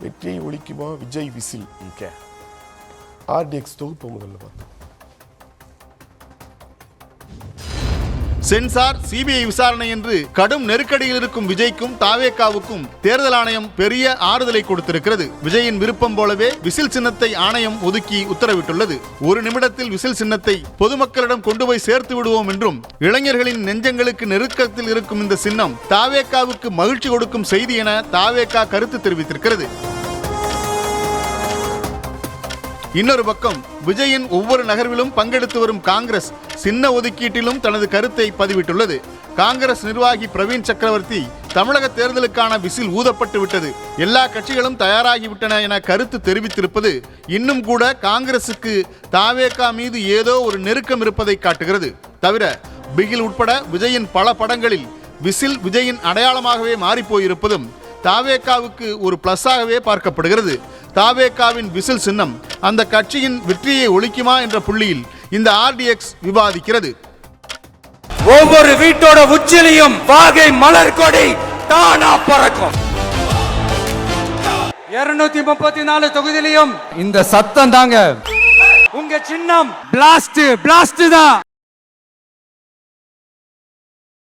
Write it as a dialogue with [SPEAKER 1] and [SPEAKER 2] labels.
[SPEAKER 1] வெற்றியை ஒழிக்குமா Vijay whistle. RTX தொகுப்பு முதல்ல பார்த்தோம்.
[SPEAKER 2] சென்சார் சிபிஐ விசாரணை என்று கடும் நெருக்கடியில் இருக்கும் விஜய்க்கும் தாவேகாவுக்கும் தேர்தல் ஆணையம் பெரிய ஆறுதலை கொடுத்திருக்கிறது. விஜயின் விருப்பம் போலவே விசில் சின்னத்தை ஆணையம் ஒதுக்கி உத்தரவிட்டுள்ளது. ஒரு நிமிடத்தில் விசில் சின்னத்தை பொதுமக்களிடம் கொண்டு போய் சேர்த்து விடுவோம் என்றும், இளைஞர்களின் நெஞ்சங்களுக்கு நெருக்கத்தில் இருக்கும் இந்த சின்னம் தாவேகாவுக்கு மகிழ்ச்சி கொடுக்கும் செய்தி என தாவேகா கருத்து தெரிவித்திருக்கிறது. இன்னொரு பக்கம் விஜயின் ஒவ்வொரு நகர்விலும் பங்கெடுத்து வரும் காங்கிரஸ் சின்ன ஒதுக்கீட்டிலும் தனது கருத்தை பதிவிட்டுள்ளது. காங்கிரஸ் நிர்வாகி பிரவீன் சக்கரவர்த்தி தமிழக தேர்தலுக்கான விசில் ஊதப்பட்டு விட்டது, எல்லா கட்சிகளும் தயாராகிவிட்டன என கருத்து தெரிவித்திருப்பது இன்னும் கூட காங்கிரசுக்கு தாவேகா மீது ஏதோ ஒரு நெருக்கம் இருப்பதை காட்டுகிறது. தவிர பிகில் உட்பட விஜயின் பல படங்களில் விசில் விஜயின் அடையாளமாகவே மாறிப்போயிருப்பதும் தாவேகாவுக்கு ஒரு பிளஸாகவே பார்க்கப்படுகிறது. தாவேகாவின் விசில் சின்னம் அந்த கட்சியின் வெற்றியை ஒழிக்குமா என்ற புள்ளியில் இந்த ஆர்டிஎக்ஸ் விவாதிக்கிறது.
[SPEAKER 3] ஒவ்வொரு வீட்டோட உச்சிலையும் வாகை மலர் கொடி தானா பறக்கும். 234 தொகுதியிலையும் இந்த சத்தம் தாங்க உங்க சின்னம். பிளாஸ்ட் தான்.